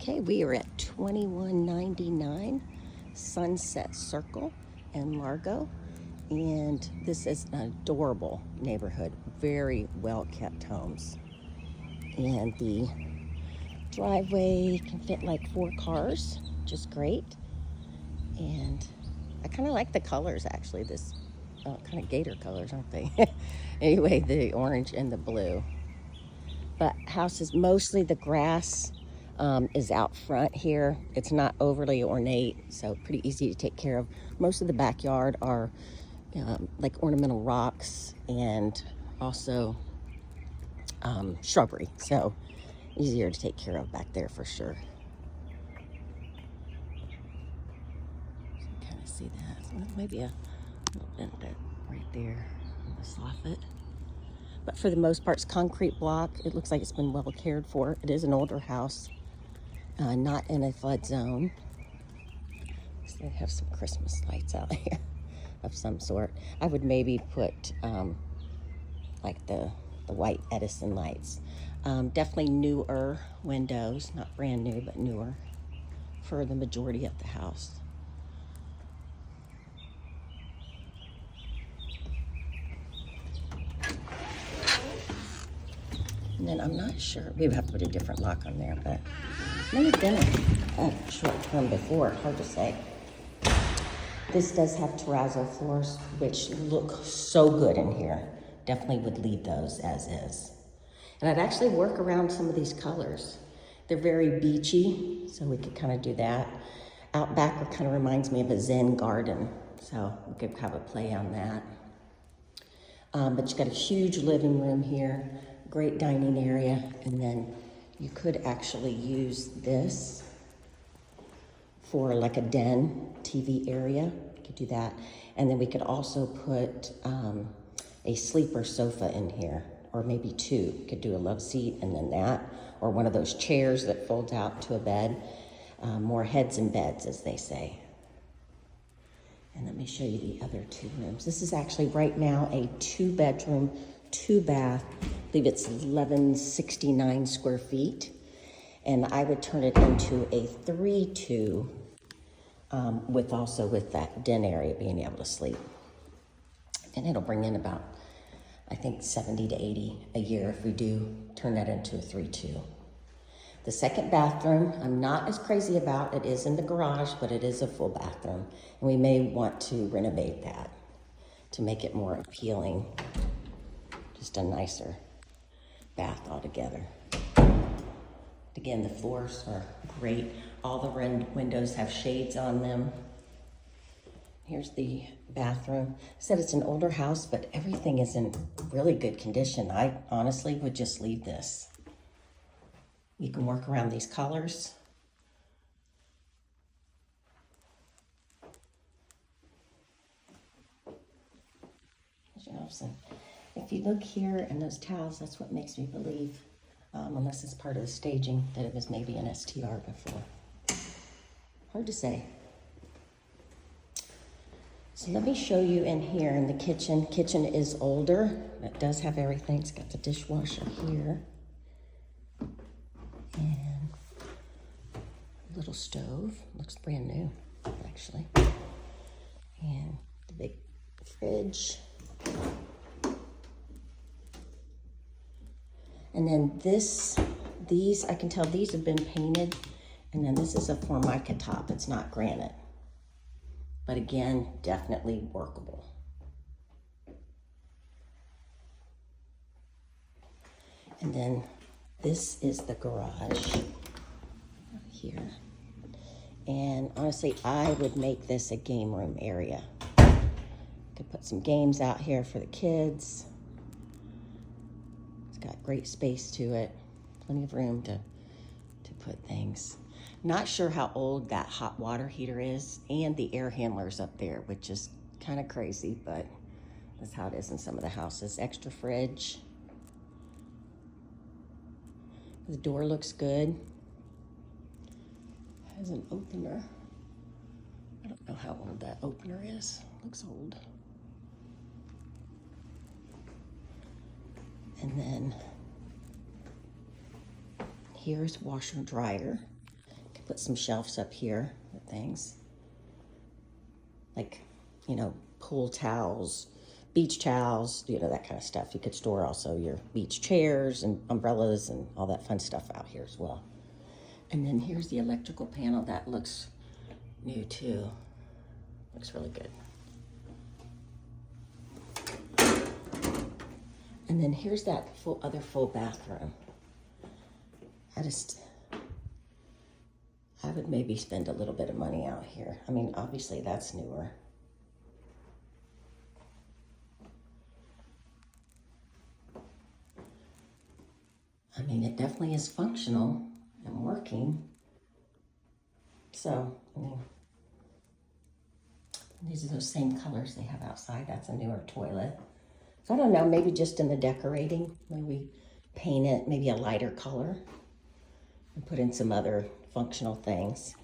Okay, we are at 2199 Sunset Circle in Largo, and this is an adorable neighborhood, very well kept homes. And the driveway can fit like 4 cars, just great. And I kind of like the colors actually, this kind of gator colors, aren't they? Anyway, the orange and the blue. But house is mostly the grass is out front here. It's not overly ornate, so pretty easy to take care of. Most of the backyard are like ornamental rocks and also shrubbery, so easier to take care of back there for sure. So you kind of see that. Well, maybe a little bit right there on the soffit. But for the most part, it's concrete block. It looks like it's been well cared for. It is an older house, not in a flood zone. So they have some Christmas lights out here of some sort. I would maybe put like the white Edison lights. Definitely newer windows, not brand new, but newer for the majority of the house. And then I'm not sure, we would have to put a different lock on there, but maybe it's been a short term before, hard to say. This does have terrazzo floors, which look so good in here. Definitely would leave those as is. And I'd actually work around some of these colors. They're very beachy, so we could kind of do that. Out back, it kind of reminds me of a Zen garden, so we could have a play on that. But you've got a huge living room here, great dining area, and then you could actually use this for like a den TV area. You could do that. And then we could also put a sleeper sofa in here, or maybe 2. You could do a love seat and then that, or one of those chairs that folds out to a bed. More heads in beds, as they say. And let me show you the other 2 rooms. This is actually right now a 2-bedroom, 2-bath. I believe it's 1169 square feet. And I would turn it into a 3-2 with that den area being able to sleep. And it'll bring in about, I think, 70 to 80 a year if we do turn that into a 3-2. The second bathroom, I'm not as crazy about. It is in the garage, but it is a full bathroom. And we may want to renovate that to make it more appealing. Just a nicer bath altogether. Again, the floors are great. All the windows have shades on them. Here's the bathroom. I said it's an older house, but everything is in really good condition. I honestly would just leave this. You can work around these colors. If you look here in those towels, that's what makes me believe, unless it's part of the staging, that it was maybe an STR before. Hard to say. So let me show you in here in the kitchen. Kitchen is older. It does have everything. It's got the dishwasher here. And a little stove. Looks brand new, actually. And the big fridge. And then these, I can tell these have been painted. And then this is a Formica top. It's not granite. But again, definitely workable. And then this is the garage here. And honestly, I would make this a game room area. Could put some games out here for the kids. It's got great space to it. Plenty of room to put things. Not sure how old that hot water heater is, and the air handlers up there, which is kind of crazy, but that's how it is in some of the houses. Extra fridge. The door looks good. Has an opener. I don't know how old that opener is. Looks old. And then here's washer and dryer. Put some shelves up here with things. Like, you know, pool towels, beach towels, you know, that kind of stuff. You could store also your beach chairs and umbrellas and all that fun stuff out here as well. And then here's the electrical panel. That looks new too. Looks really good. And then here's that other full bathroom. I would maybe spend a little bit of money out here. I mean, obviously that's newer. I mean, it definitely is functional and working. So, I mean, these are those same colors they have outside. That's a newer toilet. So I don't know, maybe just in the decorating, maybe paint it maybe a lighter color and put in some other functional things.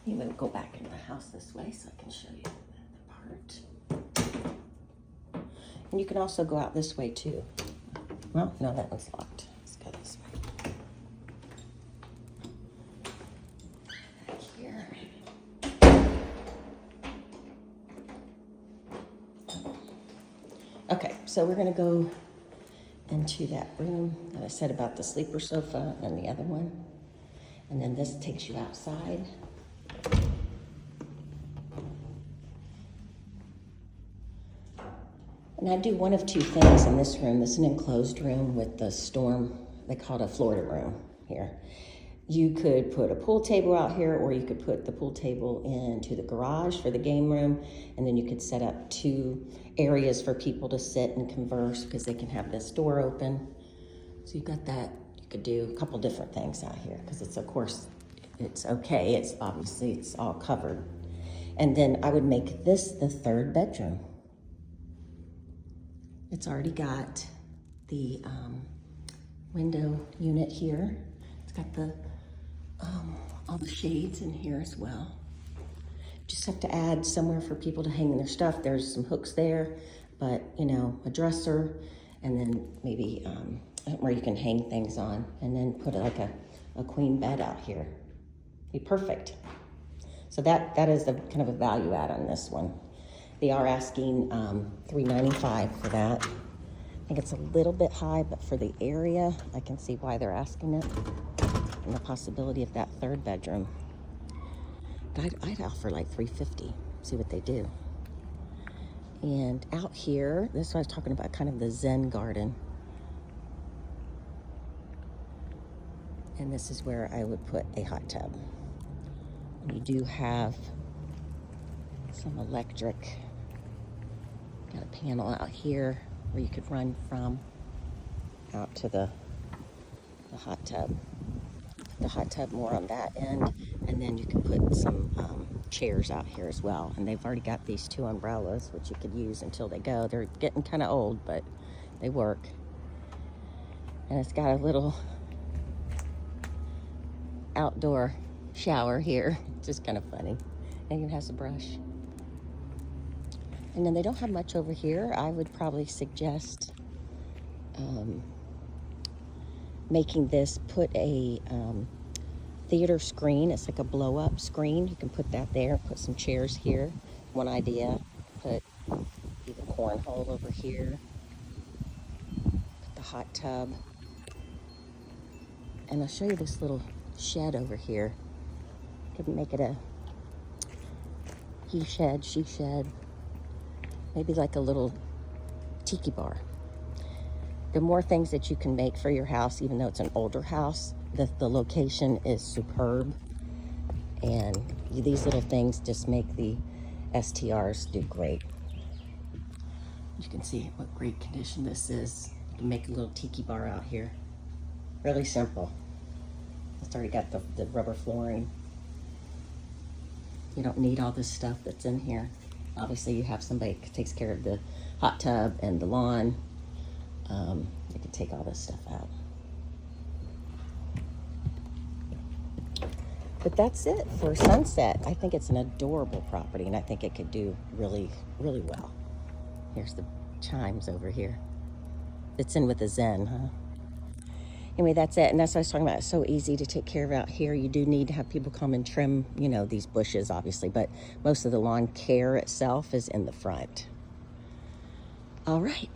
Anyway, we'll go back into the house this way so I can show you the part. And you can also go out this way too. Well, no, that one's locked. Let's go this way. Back here. Okay, so we're gonna go into that room that I said about the sleeper sofa and the other one. And then this takes you outside. And I do one of two things in this room. This is an enclosed room with the storm, they call it a Florida room here. You could put a pool table out here, or you could put the pool table into the garage for the game room, and then you could set up 2 areas for people to sit and converse because they can have this door open. So you've got that. You could do a couple different things out here because it's, of course, it's okay. It's obviously, it's all covered. And then I would make this the 3rd bedroom. It's already got the window unit here. It's got the all the shades in here as well. Just have to add somewhere for people to hang their stuff. There's some hooks there, but you know, a dresser, and then maybe where you can hang things on, and then put like a queen bed out here. Be perfect. So that is the kind of a value add on this one. They are asking $395 for that. I think it's a little bit high, but for the area, I can see why they're asking it. And the possibility of that 3rd bedroom. I'd offer like $350, see what they do. And out here, this is what I was talking about, kind of the Zen garden. And this is where I would put a hot tub. And you do have some electric, got a panel out here where you could run from out to the hot tub. The hot tub more on that end, and then you can put some chairs out here as well. And they've already got these 2 umbrellas, which you could use until they go. They're getting kind of old, but they work. And it's got a little outdoor shower here. Just kind of funny. And it has a brush. And then they don't have much over here. I would probably suggest making this, put a theater screen. It's like a blow-up screen. You can put that there, put some chairs here. One idea, put even cornhole over here. Put the hot tub. And I'll show you this little shed over here. Could make it a he shed, she shed. Maybe like a little tiki bar. The more things that you can make for your house, even though it's an older house, the location is superb. And these little things just make the STRs do great. You can see what great condition this is. You can make a little tiki bar out here. Really simple. It's already got the rubber flooring. You don't need all this stuff that's in here. Obviously, you have somebody who takes care of the hot tub and the lawn. You can take all this stuff out. But that's it for Sunset. I think it's an adorable property, and I think it could do really, really well. Here's the chimes over here. It's in with the Zen, huh? Anyway, that's it. And that's what I was talking about. It's so easy to take care of out here. You do need to have people come and trim, you know, these bushes, obviously, but most of the lawn care itself is in the front. All right.